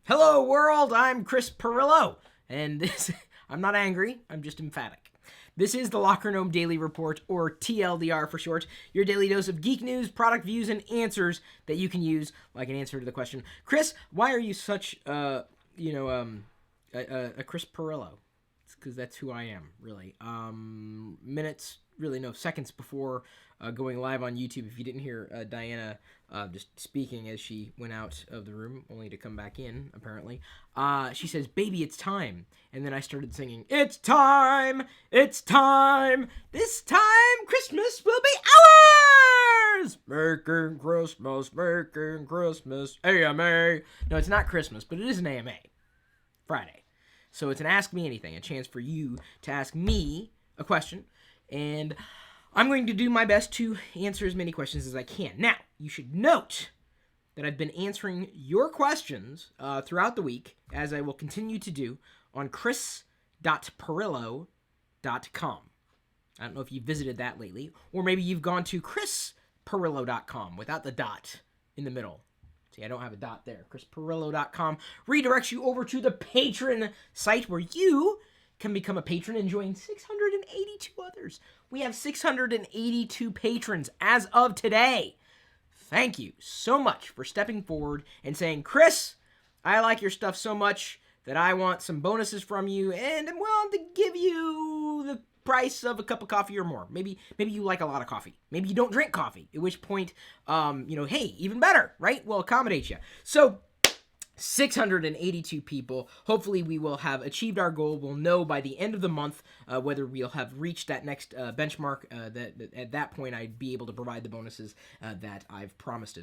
Hello world, I'm Chris Pirillo, and this, I'm not angry, I'm just emphatic. This is the LockerGnome Daily Report, or TLDR for short, your daily dose of geek news, product views, and answers that you can use like an answer to the question, Chris, why are you such, a Chris Pirillo? It's because that's who I am, really. Seconds before going live on YouTube, if you didn't hear Diana just speaking as she went out of the room, only to come back in, apparently, she says, "Baby, it's time." And then I started singing, "It's time, it's time, this time Christmas will be ours! Making Christmas, AMA." No, it's not Christmas, but it is an AMA. Friday. So it's an Ask Me Anything, a chance for you to ask me a question, and I'm going to do my best to answer as many questions as I can. Now, you should note that I've been answering your questions throughout the week, as I will continue to do, on chris.pirillo.com. I don't know if you've visited that lately, or maybe you've gone to chrispirillo.com without the dot in the middle. See, I don't have a dot there. chrispirillo.com redirects you over to the Patreon site where you can become a patron and join 682 others. We have 682 patrons as of today. Thank you so much for stepping forward and saying, "Chris, I like your stuff so much that I want some bonuses from you, and I'm willing to give you the price of a cup of coffee or more." Maybe you like a lot of coffee. Maybe you don't drink coffee, at which point, hey, even better, right? We'll accommodate you. So 682 people. Hopefully we will have achieved our goal. We'll know by the end of the month whether we'll have reached that next benchmark. That at that point I'd be able to provide the bonuses that I've promised.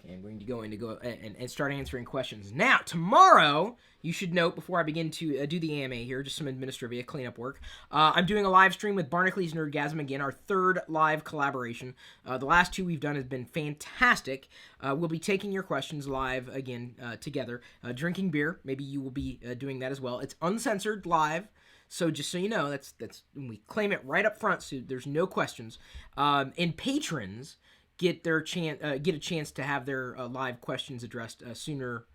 Okay, I'm going to go and start answering questions. Now, tomorrow, you should note, before I begin to do the AMA here, just some administrative cleanup work, I'm doing a live stream with Barnacules Nerdgasm again, our third live collaboration. The last two we've done has been fantastic. We'll be taking your questions live again together, drinking beer. Maybe you will be doing that as well. It's uncensored live. So just so you know, that's we claim it right up front, so there's no questions. And patrons get a chance to have their live questions addressed sooner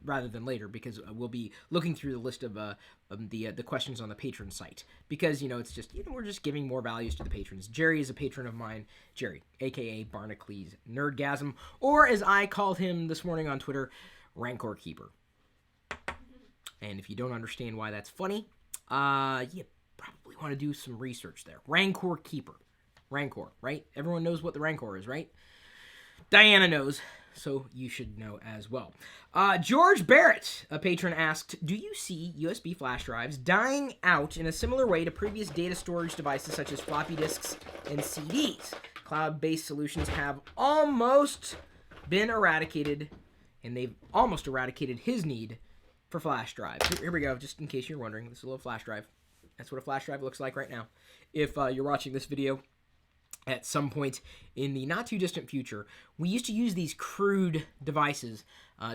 rather than later, because we'll be looking through the list of the questions on the patron site, because it's just we're just giving more values to the patrons. Jerry is a patron of mine, Jerry, aka Barnacules Nerdgasm, or as I called him this morning on Twitter, Rancor Keeper. And if you don't understand why that's funny, you probably want to do some research there. Rancor Keeper. Rancor, right? Everyone knows what the Rancor is, right? Diana knows, so you should know as well. George Barrett, a patron, asked, "Do you see USB flash drives dying out in a similar way to previous data storage devices such as floppy disks and CDs? Cloud-based solutions have almost been eradicated, and they've almost eradicated his need for flash drives." Here we go, just in case you're wondering. This is a little flash drive. That's what a flash drive looks like right now. If you're watching this video at some point in the not-too-distant future, we used to use these crude devices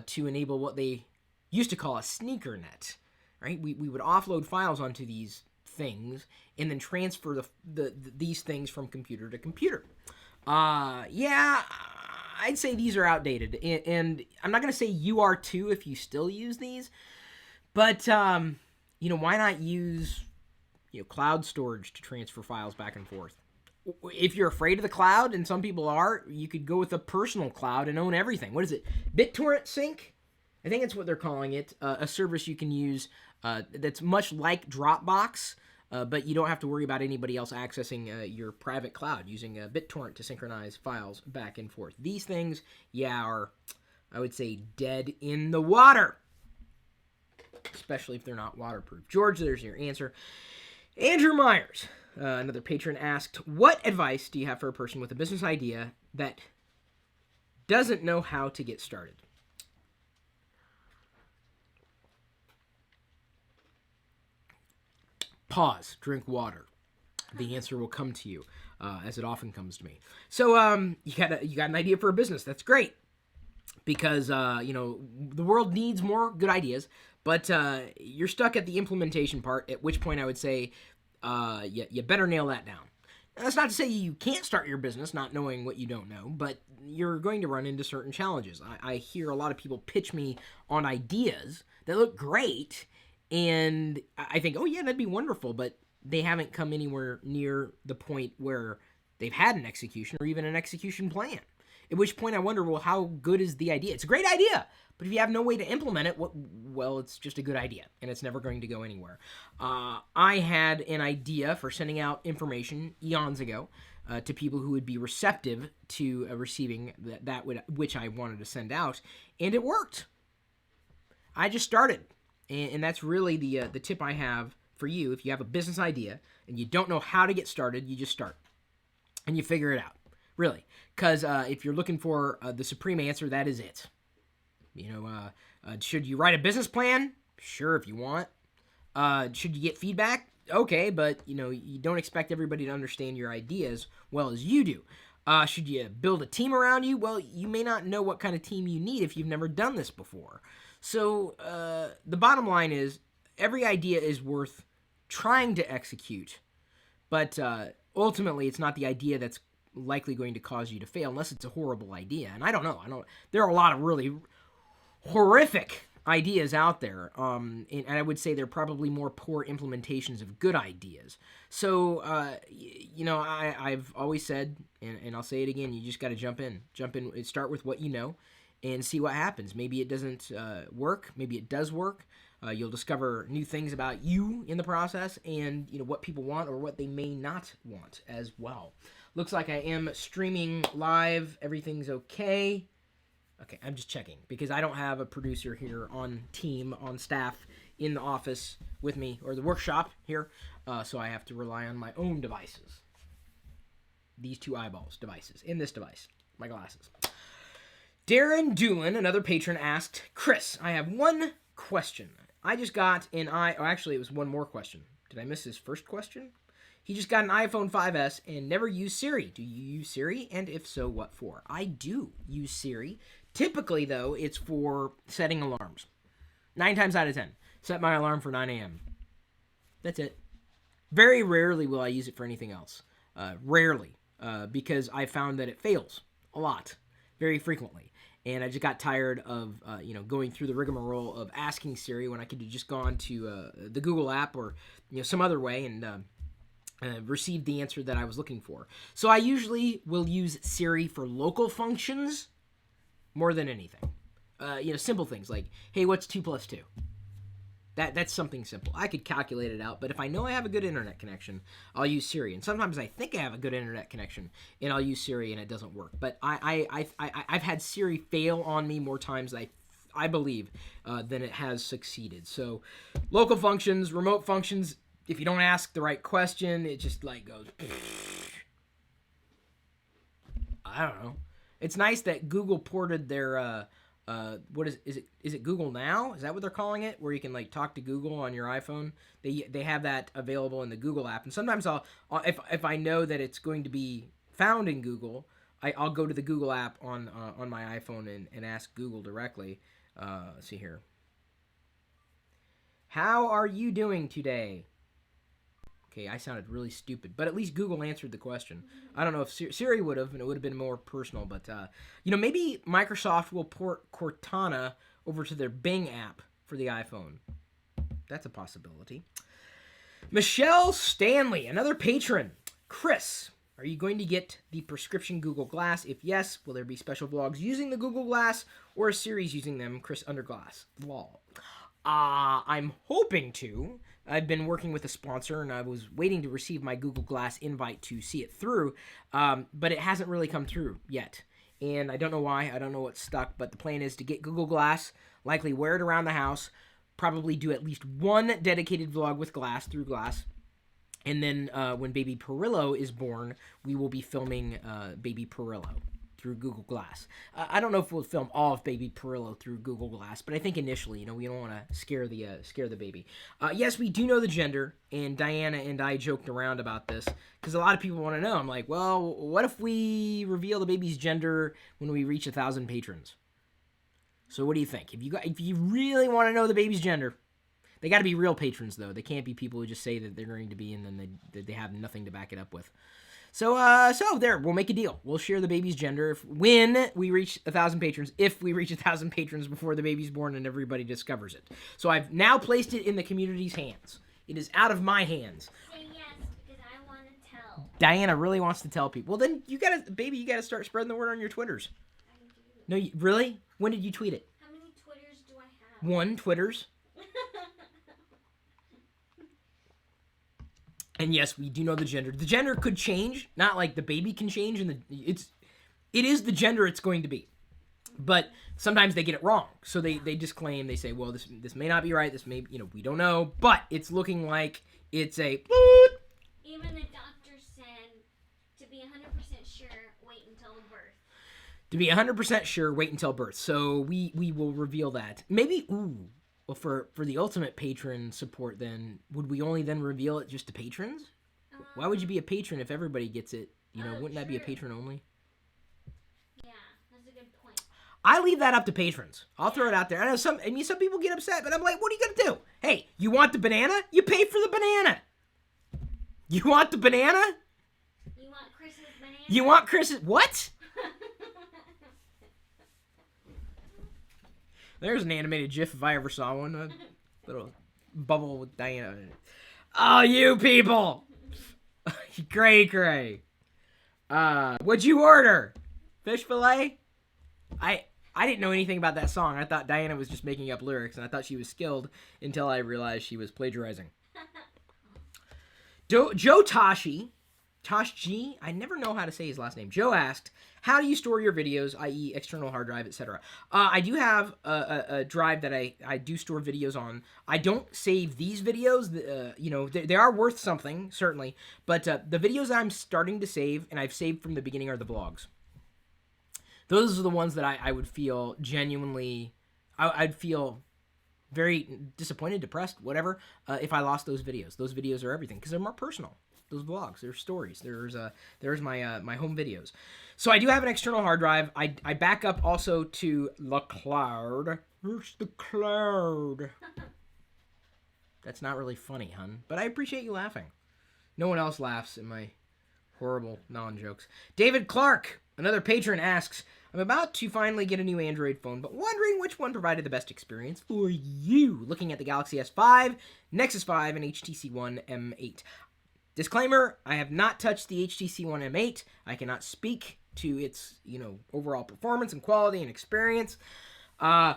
to enable what they used to call a sneaker net, right? We would offload files onto these things and then transfer these things from computer to computer. Yeah, I'd say these are outdated, and I'm not going to say you are too if you still use these, but, why not use, cloud storage to transfer files back and forth? If you're afraid of the cloud, and some people are, you could go with a personal cloud and own everything. What is it? BitTorrent Sync? I think that's what they're calling it. A service you can use that's much like Dropbox, but you don't have to worry about anybody else accessing your private cloud using BitTorrent to synchronize files back and forth. These things, are, I would say, dead in the water, especially if they're not waterproof. George, there's your answer. Andrew Myers, another patron, asked, "What advice do you have for a person with a business idea that doesn't know how to get started?" Pause, drink water. The answer will come to you, as it often comes to me. So, you got an idea for a business. That's great, because the world needs more good ideas. But you're stuck at the implementation part, at which point I would say you better nail that down. That's not to say you can't start your business not knowing what you don't know, but you're going to run into certain challenges. I hear a lot of people pitch me on ideas that look great, and I think, oh yeah, that'd be wonderful, but they haven't come anywhere near the point where they've had an execution or even an execution plan. At which point I wonder, well, how good is the idea? It's a great idea, but if you have no way to implement it, well, it's just a good idea, and it's never going to go anywhere. I had an idea for sending out information eons ago to people who would be receptive to receiving which I wanted to send out, and it worked. I just started, and that's really the tip I have for you. If you have a business idea and you don't know how to get started, you just start, and you figure it out. Really, because if you're looking for the supreme answer, that is it. Should you write a business plan? Sure, if you want. Should you get feedback? Okay, but you don't expect everybody to understand your idea as well as you do. Should you build a team around you? Well, you may not know what kind of team you need if you've never done this before. So the bottom line is every idea is worth trying to execute, but ultimately it's not the idea that's likely going to cause you to fail unless it's a horrible idea. And I don't know. There are a lot of really horrific ideas out there. And I would say they're probably more poor implementations of good ideas. So, I've always said, and I'll say it again, you just got to jump in and start with what you know and see what happens. Maybe it doesn't work. Maybe it does work. You'll discover new things about you in the process and, what people want or what they may not want as well. Looks like I am streaming live. Everything's okay. Okay, I'm just checking because I don't have a producer here on staff in the office with me or the workshop here, so I have to rely on my own devices. These two eyeballs devices in this device, my glasses. Darren Doolin, another patron, asked, Chris, I have one question. I just got actually it was one more question. Did I miss his first question? He just got an iPhone 5S and never used Siri. Do you use Siri? And if so, what for? I do use Siri. Typically, though, it's for setting alarms. 9 times out of 10. Set my alarm for 9 a.m. That's it. Very rarely will I use it for anything else. Rarely. Because I found that it fails a lot. Very frequently. And I just got tired of, going through the rigmarole of asking Siri when I could have just gone to the Google app or, some other way and received the answer that I was looking for. So I usually will use Siri for local functions more than anything. Simple things like, hey, what's 2 plus 2? That's something simple. I could calculate it out, but if I know I have a good internet connection, I'll use Siri. And sometimes I think I have a good internet connection, and I'll use Siri, and it doesn't work. But I've had Siri fail on me more times than I believe than it has succeeded. So local functions, remote functions, if you don't ask the right question, it just goes. I don't know. It's nice that Google ported their what is it Google Now? Is that what they're calling it? Where you can talk to Google on your iPhone. They have that available in the Google app. And sometimes if I know that it's going to be found in Google, I'll go to the Google app on my iPhone and ask Google directly. Let's see here. How are you doing today? Okay, I sounded really stupid, but at least Google answered the question. I don't know if Siri would have, and it would have been more personal, but, maybe Microsoft will port Cortana over to their Bing app for the iPhone. That's a possibility. Michelle Stanley, another patron. Chris, are you going to get the prescription Google Glass? If yes, will there be special vlogs using the Google Glass or a series using them, Chris Underglass? I'm hoping to. I've been working with a sponsor, and I was waiting to receive my Google Glass invite to see it through, but it hasn't really come through yet. And I don't know why. I don't know what's stuck, but the plan is to get Google Glass, likely wear it around the house, probably do at least one dedicated vlog with Glass, through Glass, and then when baby Pirillo is born, we will be filming baby Pirillo through Google Glass. I don't know if we'll film all of baby Pirillo through Google Glass, but I think initially, we don't want to scare the baby. Yes, we do know the gender, and Diana and I joked around about this because a lot of people want to know. I'm like, well, what if we reveal the baby's gender when we reach 1,000 patrons? So what do you think? If you really want to know the baby's gender, they got to be real patrons though. They can't be people who just say that they're going to be and then they have nothing to back it up with. So there, we'll make a deal. We'll share the baby's gender when we reach 1,000 patrons. If we reach 1,000 patrons before the baby's born and everybody discovers it. So I've now placed it in the community's hands. It is out of my hands. Say yes, because I want to tell. Diana really wants to tell people. Well, then you gotta start spreading the word on your Twitters. I do. No, really? When did you tweet it? How many Twitters do I have? 1 Twitters. And yes, we do know the gender. The gender could change, not like the baby can change, and it is the gender it's going to be. But sometimes they get it wrong, so they disclaim. They say, well, this may not be right. This may, we don't know, but it's looking like it's a. Even the doctor said to be 100% sure, wait until birth. To be 100% sure, wait until birth. So we will reveal that. Maybe, well, for the ultimate patron support, then, would we only then reveal it just to patrons? Why would you be a patron if everybody gets it? Wouldn't that be a patron only? Yeah, that's a good point. I leave that up to patrons. I'll throw it out there. I know some people get upset, but I'm like, what are you going to do? Hey, you want the banana? You pay for the banana. You want the banana? You want Chris's banana? You want Chris's... What? There's an animated GIF if I ever saw one. A little bubble with Diana in it. Oh, you people! Cray. What'd you order? Fish fillet? I didn't know anything about that song. I thought Diana was just making up lyrics, and I thought she was skilled until I realized she was plagiarizing. Joe Tosh G, I never know how to say his last name. Joe asked, how do you store your videos, i.e. external hard drive, etc.? I do have a drive that I do store videos on. I don't save these videos. They are worth something, certainly. But the videos that I'm starting to save, and I've saved from the beginning, are the vlogs. Those are the ones that I would feel genuinely... I'd feel very disappointed, depressed, whatever, if I lost those videos. Those videos are everything, because they're more personal. Those vlogs, there's stories. There's my home videos. So I do have an external hard drive. I back up also to the cloud. It's the cloud. That's not really funny, hun, but I appreciate you laughing. No one else laughs at my horrible non-jokes. David Clark, another patron, asks, I'm about to finally get a new Android phone, but wondering which one provided the best experience for you. Looking at the Galaxy S5, Nexus 5, and HTC One M8. Disclaimer, I have not touched the HTC One M8. I cannot speak to its, overall performance and quality and experience. The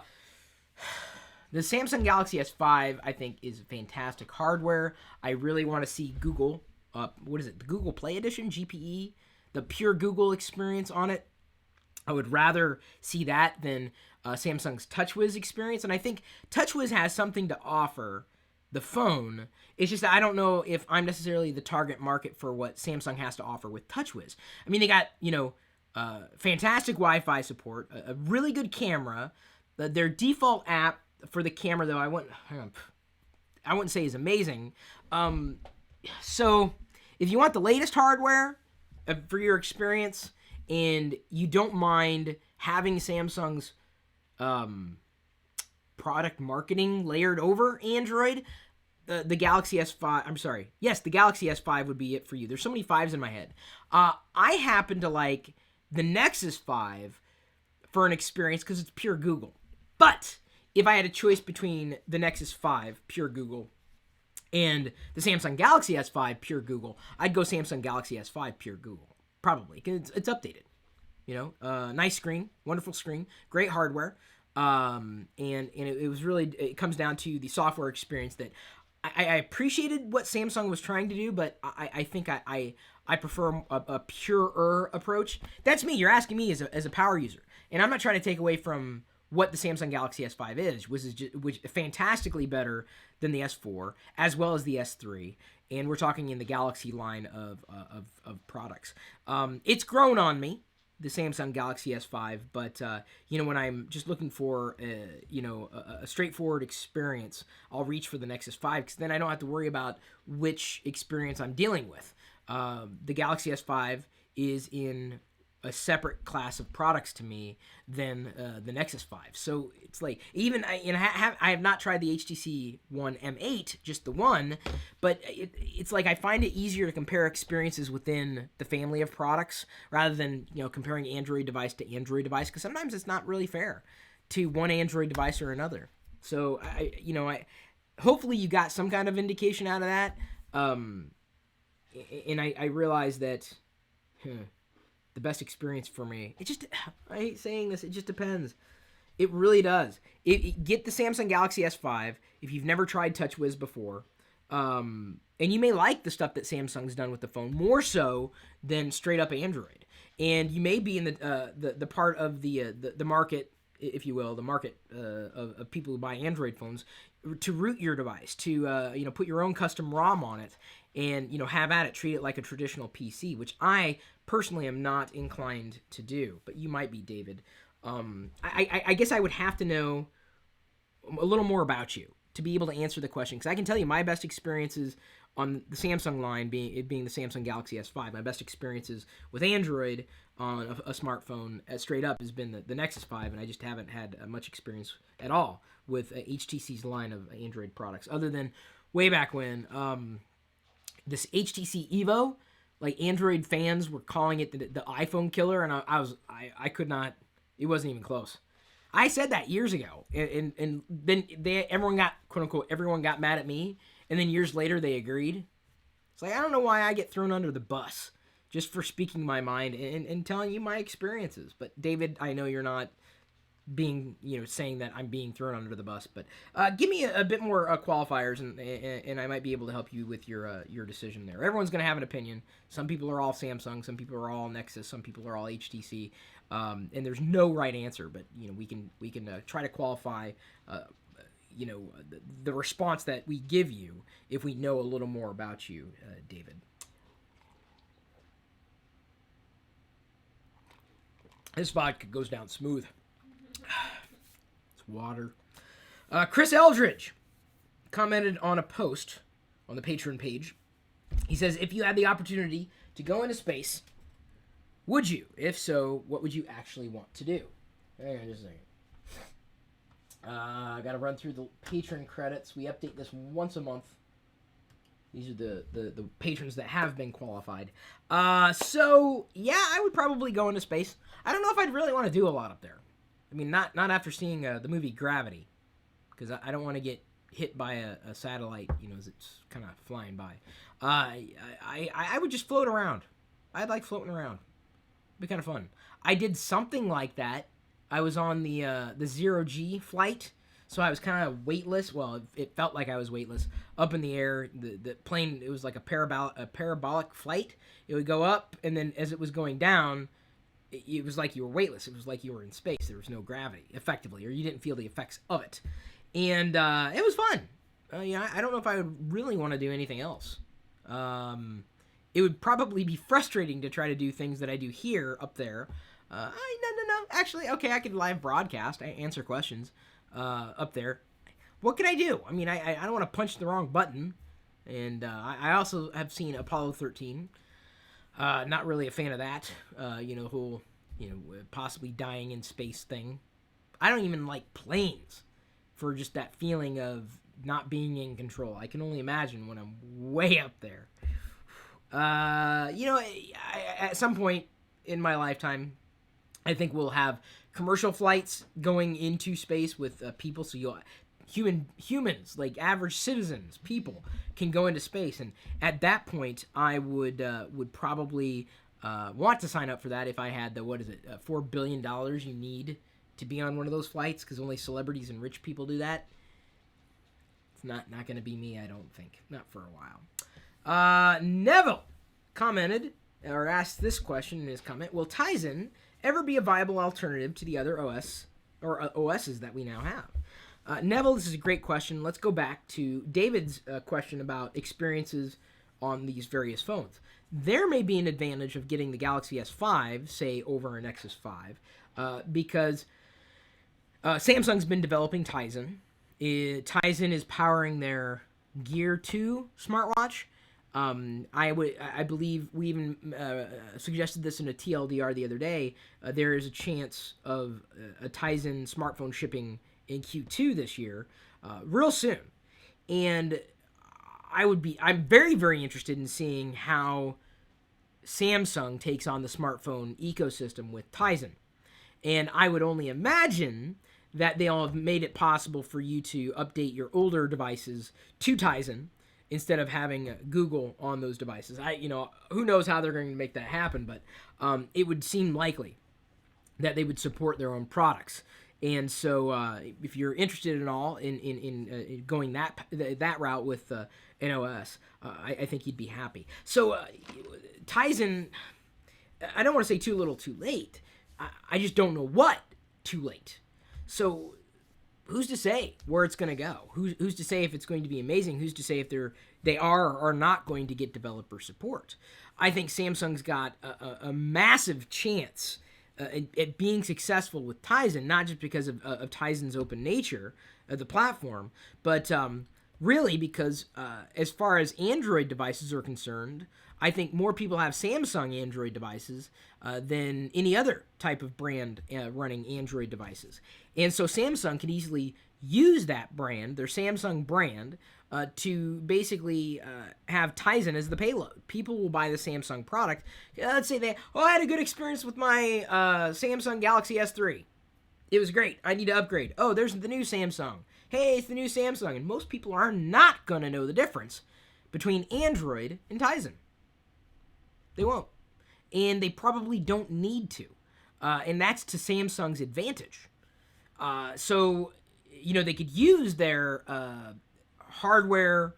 Samsung Galaxy S5, I think, is fantastic hardware. I really want to see Google, the Google Play Edition, GPE, the pure Google experience on it. I would rather see that than Samsung's TouchWiz experience, and I think TouchWiz has something to offer the phone. It's just that I don't know if I'm necessarily the target market for what Samsung has to offer with TouchWiz. I mean, they got, fantastic Wi-Fi support, a really good camera. Their default app for the camera, though, I wouldn't say is amazing. So if you want the latest hardware for your experience, and you don't mind having Samsung's product marketing layered over Android, the Galaxy S5, the Galaxy S5 would be it for you. There's so many 5s in my head. I happen to like the Nexus 5 for an experience because it's pure Google. But if I had a choice between the Nexus 5, pure Google, and the Samsung Galaxy S5, pure Google, I'd go Samsung Galaxy S5, pure Google. Probably, because it's updated. Nice screen, wonderful screen, great hardware. And it was really, it comes down to the software experience that I appreciated what Samsung was trying to do, but I think I prefer a purer approach. That's me. You're asking me as a power user. And I'm not trying to take away from what the Samsung Galaxy S5 is, which is fantastically better than the S4, as well as the S3. And we're talking in the Galaxy line of products. It's grown on me, the Samsung Galaxy S5, but when I'm just looking for a straightforward experience, I'll reach for the Nexus 5 because then I don't have to worry about which experience I'm dealing with. The Galaxy S5 is in a separate class of products to me than the Nexus 5. So it's like, even I have not tried the HTC One M8, just the one, but it's like I find it easier to compare experiences within the family of products rather than comparing Android device to Android device, because sometimes it's not really fair to one Android device or another. So I hopefully you got some kind of indication out of that, and I realize that. The best experience for me. I hate saying this, it just depends. It really does. Get the Samsung Galaxy S5 if you've never tried TouchWiz before. And you may like the stuff that Samsung's done with the phone, more so than straight up Android. And you may be in the part of the market, if you will, the market of people who buy Android phones, to root your device, to put your own custom ROM on it, and have at it, treat it like a traditional PC, which I personally am not inclined to do, but you might be, David. I guess I would have to know a little more about you to be able to answer the question, because I can tell you my best experiences on the Samsung line, being the Samsung Galaxy S5, my best experiences with Android on a smartphone straight up has been the Nexus 5, and I just haven't had much experience at all with HTC's line of Android products, other than way back when this HTC Evo, like Android fans were calling it the iPhone killer, and I could not. It wasn't even close. I said that years ago, and then everyone got, quote unquote, everyone got mad at me, and then years later they agreed. It's like, I don't know why I get thrown under the bus just for speaking my mind and telling you my experiences. But David, I know you're not being, saying that I'm being thrown under the bus, but give me a bit more qualifiers, and I might be able to help you with your decision there. Everyone's going to have an opinion. Some people are all Samsung, some people are all Nexus, some people are all HTC, and there's no right answer. But we can try to qualify, the response that we give you if we know a little more about you, David. This vodka goes down smooth. It's water. Chris Eldridge commented on a post on the Patreon page. He says, if you had the opportunity to go into space, would you? If so, what would you actually want to do? Hang on just a second. I got to run through the patron credits. We update this once a month. These are the patrons that have been qualified. So, yeah, I would probably go into space. I don't know if I'd really want to do a lot up there. I mean, not after seeing the movie Gravity, because I don't want to get hit by a satellite, as it's kind of flying by. I would just float around. I'd like floating around. It'd be kind of fun. I did something like that. I was on the 0G flight, so I was kind of weightless. Well, it felt like I was weightless up in the air. The plane, it was like a parabolic flight. It would go up, and then as it was going down, it was like you were weightless. It was like you were in space. There was no gravity, effectively, or you didn't feel the effects of it. And it was fun. I don't know if I would really want to do anything else. It would probably be frustrating to try to do things that I do here up there. No. Actually, okay, I could live broadcast. I answer questions up there. What can I do? I mean, I don't want to punch the wrong button. And I also have seen Apollo 13. Not really a fan of that. Whole, possibly dying in space thing. I don't even like planes for just that feeling of not being in control. I can only imagine when I'm way up there. At some point in my lifetime, I think we'll have commercial flights going into space with people. So humans, like average citizens, people, can go into space, and at that point, I would probably want to sign up for that if I had the $4 billion you need to be on one of those flights, because only celebrities and rich people do that. It's not going to be me, I don't think, not for a while. Neville commented or asked this question in his comment: will Tizen ever be a viable alternative to the other OS or OSs that we now have? Neville, this is a great question. Let's go back to David's question about experiences on these various phones. There may be an advantage of getting the Galaxy S5, say, over a Nexus 5, because Samsung's been developing Tizen. Tizen is powering their Gear 2 smartwatch. I believe we even suggested this in a TLDR the other day. There is a chance of a Tizen smartphone shipping in Q2 this year, real soon, and I'm very, very interested in seeing how Samsung takes on the smartphone ecosystem with Tizen. And I would only imagine that they'll have made it possible for you to update your older devices to Tizen instead of having Google on those devices. Who knows how they're going to make that happen, but it would seem likely that they would support their own products. And so, if you're interested at all in going that route with NOS, I think you'd be happy. So, Tizen, I don't want to say too little, too late. I just don't know what too late. So, who's to say where it's going to go? Who's to say if it's going to be amazing? Who's to say if they are or are not going to get developer support? I think Samsung's got a massive chance at being successful with Tizen, not just because of Tizen's open nature of the platform, but really because as far as Android devices are concerned, I think more people have Samsung Android devices than any other type of brand running Android devices. And so Samsung can easily use that brand, their Samsung brand, to basically have Tizen as the payload. People will buy the Samsung product. Let's say I had a good experience with my Samsung Galaxy S3. It was great. I need to upgrade. Oh, there's the new Samsung. Hey, it's the new Samsung. And most people are not going to know the difference between Android and Tizen. They won't. And they probably don't need to. And that's to Samsung's advantage. So, they could use their hardware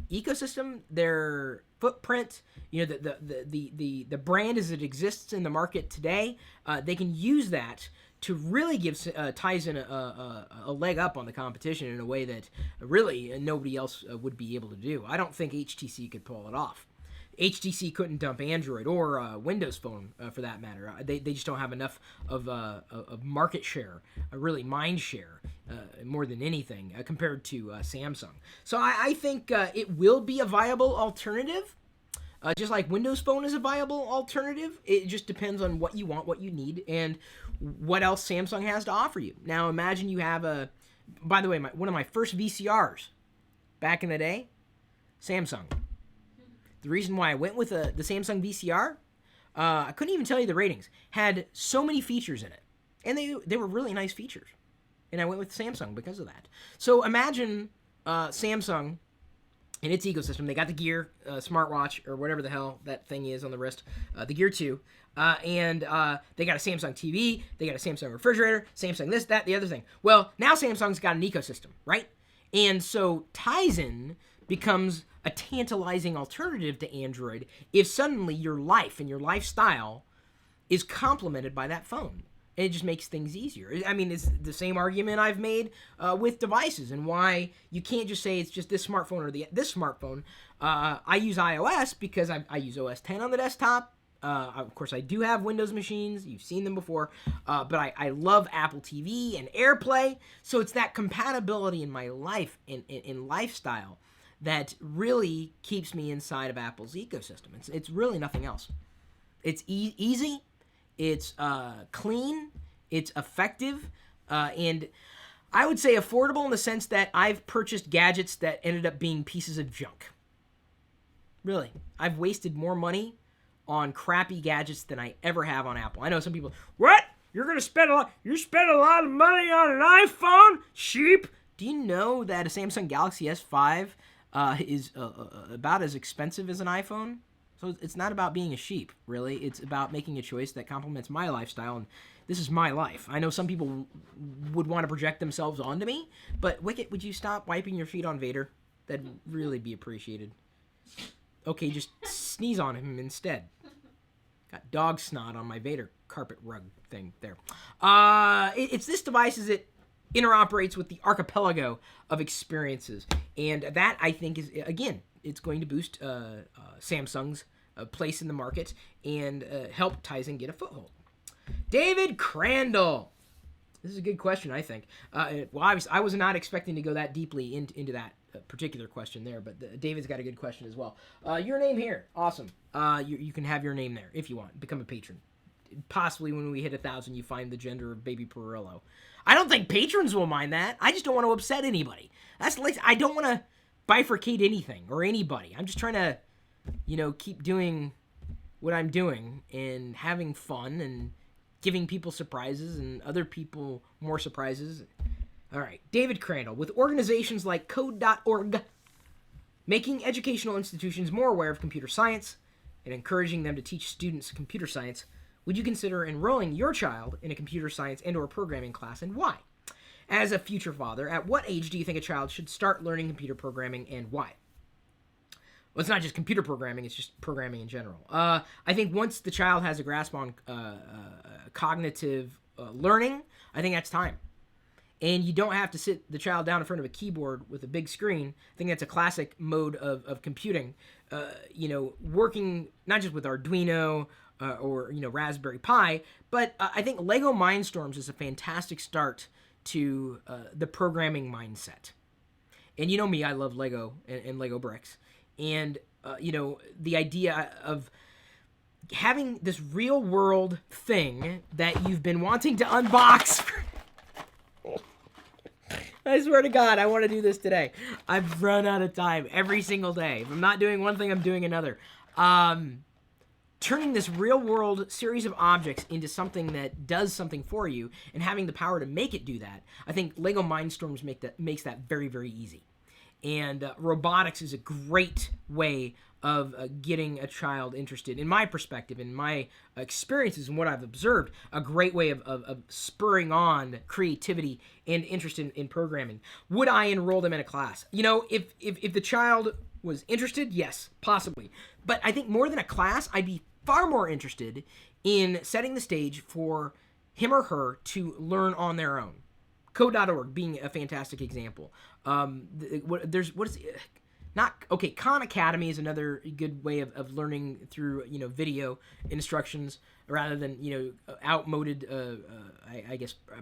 ecosystem, their footprint, the brand as it exists in the market today. They can use that to really give Tizen a leg up on the competition in a way that really nobody else would be able to do. I don't think HTC could pull it off. HTC couldn't dump Android or Windows Phone for that matter. They just don't have enough of market share, really mind share, more than anything compared to Samsung. So I think it will be a viable alternative. Just like Windows Phone is a viable alternative, it just depends on what you want, what you need, and what else Samsung has to offer you. Now imagine you have by the way, one of my first VCRs back in the day, Samsung. The reason why I went with the Samsung VCR, I couldn't even tell you the ratings, had so many features in it. And they were really nice features. And I went with Samsung because of that. So imagine Samsung and its ecosystem. They got the Gear smartwatch, or whatever the hell that thing is on the wrist, the Gear 2. And they got a Samsung TV, they got a Samsung refrigerator, Samsung this, that, the other thing. Well, now Samsung's got an ecosystem, right? And so Tizen becomes a tantalizing alternative to Android if suddenly your life and your lifestyle is complemented by that phone. And it just makes things easier. I mean, it's the same argument I've made with devices and why you can't just say it's just this smartphone or this smartphone. I use iOS because I use OS 10 on the desktop. Of course, I do have Windows machines. You've seen them before. But I love Apple TV and AirPlay. So it's that compatibility in my life and in lifestyle that really keeps me inside of Apple's ecosystem. It's really nothing else. It's easy, it's clean, it's effective, and I would say affordable in the sense that I've purchased gadgets that ended up being pieces of junk. Really, I've wasted more money on crappy gadgets than I ever have on Apple. I know some people, what? You're gonna spend a lot? You spend a lot of money on an iPhone? Sheep? Do you know that a Samsung Galaxy S5 is about as expensive as an iPhone? So it's not about being a sheep, really. It's about making a choice that complements my lifestyle, and this is my life. I know some people would want to project themselves onto me, but Wicket, would you stop wiping your feet on Vader? That'd really be appreciated. Okay, just sneeze on him instead. Got dog snot on my Vader carpet rug thing there. It's this device as it interoperates with the archipelago of experiences, and that I think is, again, it's going to boost Samsung's place in the market and help Tizen get a foothold. David Crandall, this is a good question, I think. Well, I was not expecting to go that deeply into that particular question there, but David's got a good question as well. Your name here, awesome. You can have your name there if you want. Become a patron. Possibly when we hit 1,000, you find the gender of baby Pirillo. I don't think patrons will mind that. I just don't want to upset anybody. That's like, I don't want to bifurcate anything or anybody. I'm just trying to, keep doing what I'm doing and having fun and giving people surprises and other people more surprises. All right, David Crandall. With organizations like Code.org making educational institutions more aware of computer science and encouraging them to teach students computer science, would you consider enrolling your child in a computer science and/or programming class, and why? As a future father, at what age do you think a child should start learning computer programming, and why? Well, it's not just computer programming, it's just programming in general. I think once the child has a grasp on cognitive learning, I think that's time. And you don't have to sit the child down in front of a keyboard with a big screen. I think that's a classic mode of computing. Working not just with Arduino or Raspberry Pi, but I think Lego Mindstorms is a fantastic start to the programming mindset. And you know me, I love Lego and Lego bricks. And, the idea of having this real world thing that you've been wanting to unbox. I swear to God, I want to do this today. I've run out of time every single day. If I'm not doing one thing, I'm doing another. Turning this real world series of objects into something that does something for you and having the power to make it do that, I think Lego Mindstorms makes that very, very easy. And robotics is a great way of getting a child interested. In my perspective, in my experiences and what I've observed, a great way of spurring on creativity and interest in programming. Would I enroll them in a class? If the child was interested, yes, possibly. But I think more than a class, I'd be far more interested in setting the stage for him or her to learn on their own. Code.org being a fantastic example. Khan Academy is another good way of learning through video instructions rather than outmoded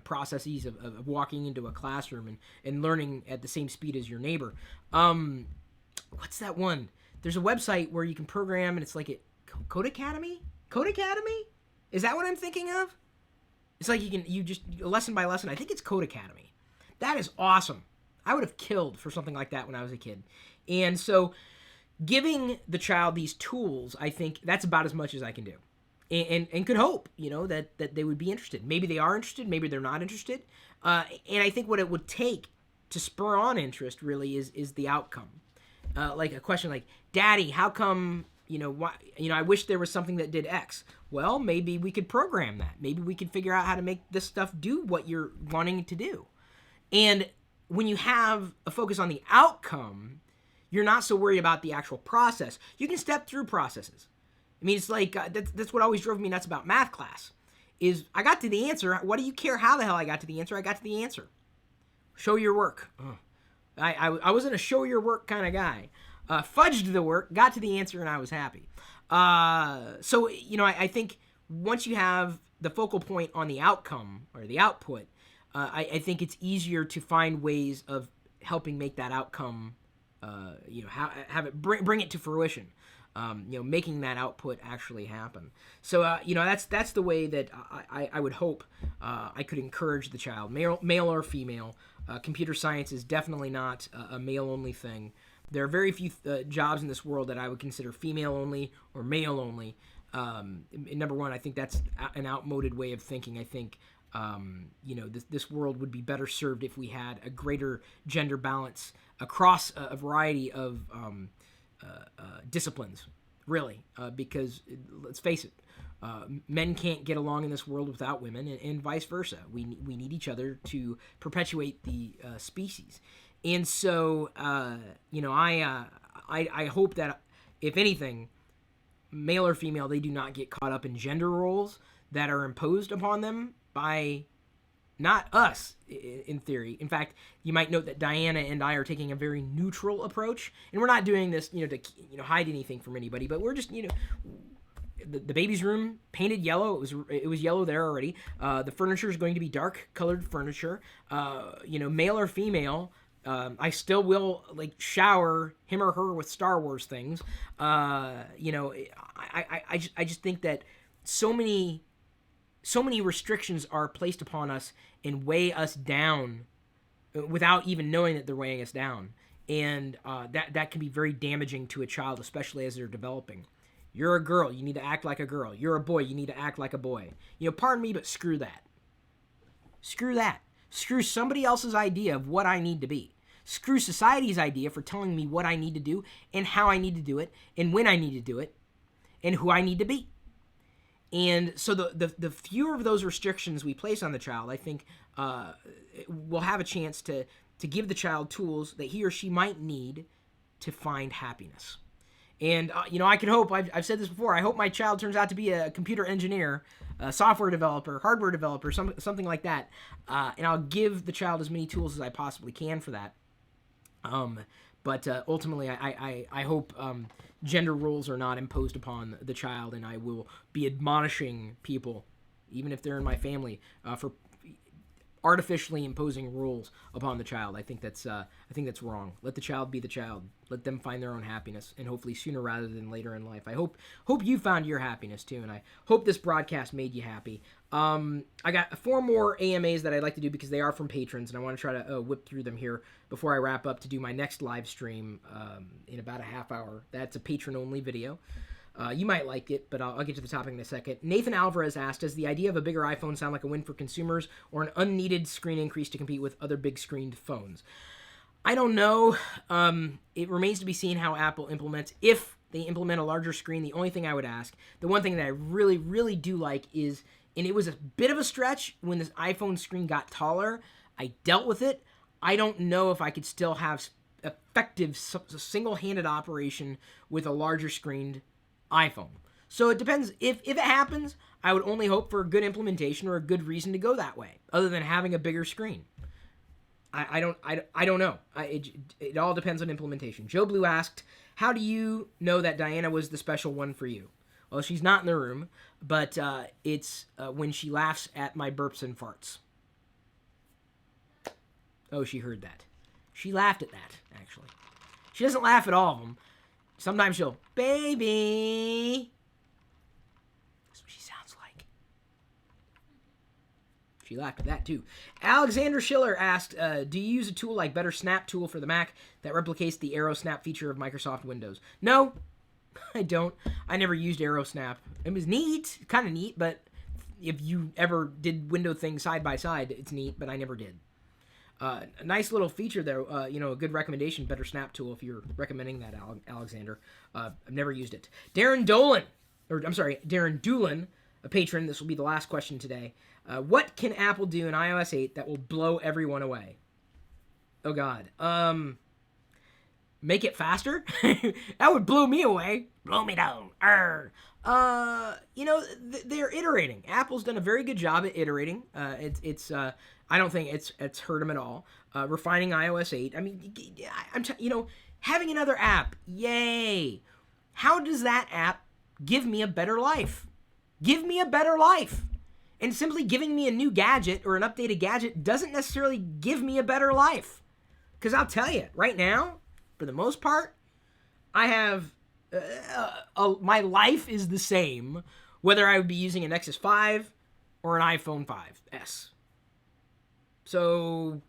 processes of walking into a classroom and learning at the same speed as your neighbor. What's that one? There's a website where you can program and it's like Code Academy? Code Academy? Is that what I'm thinking of? It's like you just lesson by lesson. I think it's Code Academy. That is awesome. I would have killed for something like that when I was a kid. And so giving the child these tools, I think that's about as much as I can do. And could hope, that they would be interested. Maybe they are interested. Maybe they're not interested. And I think what it would take to spur on interest really is the outcome. Like a question like, Daddy, how come, why, I wish there was something that did X. Well, maybe we could program that. Maybe we could figure out how to make this stuff do what you're wanting to do. And when you have a focus on the outcome, you're not so worried about the actual process. You can step through processes. I mean, it's like, that's what always drove me nuts about math class, is I got to the answer. What do you care how the hell I got to the answer? I got to the answer. Show your work. I wasn't a show your work kind of guy. Fudged the work, got to the answer, and I was happy. So, I think once you have the focal point on the outcome or the output, I think it's easier to find ways of helping make that outcome, have it bring it to fruition. Making that output actually happen. So, that's the way that I would hope I could encourage the child, male or female. Computer science is definitely not a male-only thing. There are very few jobs in this world that I would consider female-only or male-only. Number one, I think that's an outmoded way of thinking. I think, this world would be better served if we had a greater gender balance across a variety of disciplines, really, because let's face it, men can't get along in this world without women, and vice versa. We need each other to perpetuate the species. And so, I hope that, if anything, male or female, they do not get caught up in gender roles that are imposed upon them by not us, in theory. In fact, you might note that Diana and I are taking a very neutral approach, and we're not doing this, to hide anything from anybody, but we're just, the baby's room painted yellow. It was yellow there already. The furniture is going to be dark colored furniture. Male or female, I still will like shower him or her with Star Wars things. I just think that so many restrictions are placed upon us and weigh us down without even knowing that they're weighing us down. And that can be very damaging to a child, especially as they're developing. You're a girl, you need to act like a girl. You're a boy, you need to act like a boy. Pardon me, but screw that. Screw that. Screw somebody else's idea of what I need to be. Screw society's idea for telling me what I need to do and how I need to do it and when I need to do it and who I need to be. And so the fewer of those restrictions we place on the child, I think we'll have a chance to give the child tools that he or she might need to find happiness. And, I can hope, I've said this before, I hope my child turns out to be a computer engineer, a software developer, hardware developer, something like that. And I'll give the child as many tools as I possibly can for that. But ultimately, I hope gender rules are not imposed upon the child, and I will be admonishing people, even if they're in my family, for artificially imposing rules upon the child. I think that's wrong. Let the child be the child. Let them find their own happiness, and hopefully sooner rather than later in life. I hope you found your happiness too, and I hope this broadcast made you happy. I got 4 more AMAs that I'd like to do because they are from patrons, and I want to try to whip through them here before I wrap up to do my next live stream in about a half hour. That's a patron-only video. You might like it, but I'll get to the topic in a second. Nathan Alvarez asked, does the idea of a bigger iPhone sound like a win for consumers or an unneeded screen increase to compete with other big-screened phones? I don't know. It remains to be seen how Apple implements. If they implement a larger screen, the only thing I would ask, the one thing that I really, really do like is, and it was a bit of a stretch when this iPhone screen got taller, I dealt with it. I don't know if I could still have effective single-handed operation with a larger screened iPhone. So it depends. If it happens, I would only hope for a good implementation or a good reason to go that way, other than having a bigger screen. I don't know. It all depends on implementation. Joe Blue asked, how do you know that Diana was the special one for you? Well, she's not in the room, but it's when she laughs at my burps and farts. Oh, she heard that. She laughed at that, actually. She doesn't laugh at all of them. Sometimes she'll, baby. That's what she sounds like. She laughed at that, too. Alexander Schiller asked, do you use a tool like Better Snap tool for the Mac that replicates the Arrow Snap feature of Microsoft Windows? No, I don't. I never used Arrow Snap. It was neat, kind of neat, but if you ever did window things side by side, it's neat, but I never did. A nice little feature there, a good recommendation, Better Snap tool, if you're recommending that, Alexander. I've never used it. Darren Dolan, a patron, this will be the last question today. What can Apple do in iOS 8 that will blow everyone away? Oh, God. Make it faster? That would blow me away. Blow me down. They're iterating. Apple's done a very good job at iterating. I don't think it's hurt them at all. Refining iOS 8. I mean, having another app. Yay. How does that app give me a better life? Give me a better life. And simply giving me a new gadget or an updated gadget doesn't necessarily give me a better life. Because I'll tell you, right now, for the most part, I have... my life is the same whether I would be using a Nexus 5 or an iPhone 5S. So,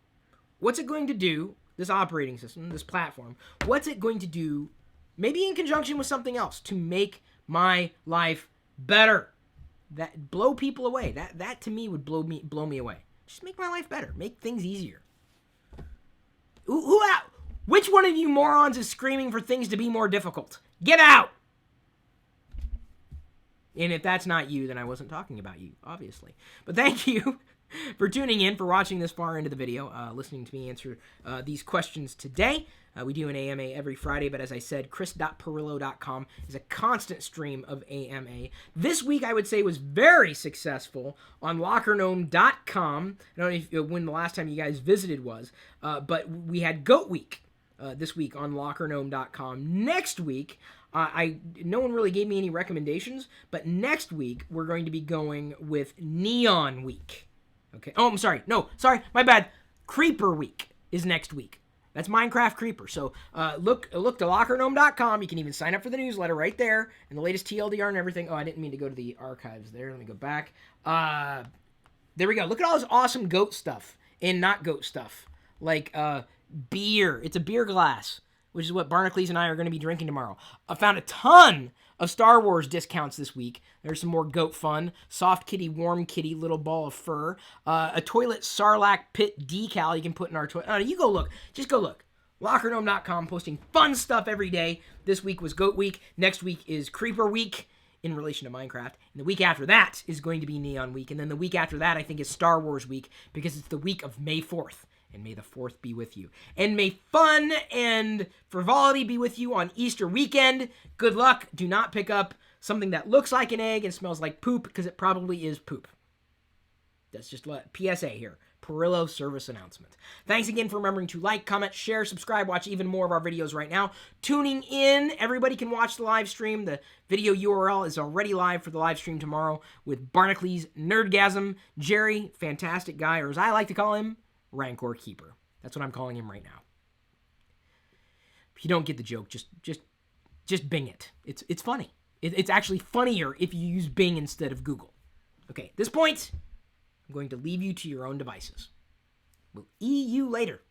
what's it going to do, this operating system, this platform, what's it going to do, maybe in conjunction with something else, to make my life better? That blow people away. That to me would blow me away. Just make my life better. Make things easier. Which one of you morons is screaming for things to be more difficult? Get out! And if that's not you, then I wasn't talking about you, obviously. But thank you for tuning in, for watching this far into the video, listening to me answer these questions today. We do an AMA every Friday, but as I said, chris.pirillo.com is a constant stream of AMA. This week, I would say, was very successful on LockerGnome.com. I don't know when the last time you guys visited was, but we had Goat Week this week on LockerGnome.com. Next week, no one really gave me any recommendations, but next week, we're going to be going with Neon Week. Okay. Oh, I'm sorry. No, sorry. My bad. Creeper Week is next week. That's Minecraft Creeper. So look to LockerGnome.com. You can even sign up for the newsletter right there and the latest TLDR and everything. Oh, I didn't mean to go to the archives there. Let me go back. There we go. Look at all this awesome goat stuff and not goat stuff. Like beer. It's a beer glass, which is what Barnacles and I are going to be drinking tomorrow. I found a ton of Star Wars discounts this week. There's some more goat fun. Soft kitty, warm kitty, little ball of fur. A toilet Sarlacc pit decal you can put in our toilet. You go look. Just go look. LockerGnome.com, posting fun stuff every day. This week was Goat Week. Next week is Creeper Week in relation to Minecraft. And the week after that is going to be Neon Week. And then the week after that, I think, is Star Wars Week because it's the week of May 4th. And may the 4th be with you. And may fun and frivolity be with you on Easter weekend. Good luck. Do not pick up something that looks like an egg and smells like poop, because it probably is poop. That's just a PSA here. Pirillo service announcement. Thanks again for remembering to like, comment, share, subscribe, watch even more of our videos right now. Tuning in, everybody can watch the live stream. The video URL is already live for the live stream tomorrow with Barnacles Nerdgasm. Jerry, fantastic guy, or as I like to call him, Rancor Keeper. That's what I'm calling him right now. If you don't get the joke, just Bing it. It's funny. It's actually funnier if you use Bing instead of Google. Okay, at this point, I'm going to leave you to your own devices. We'll see you later.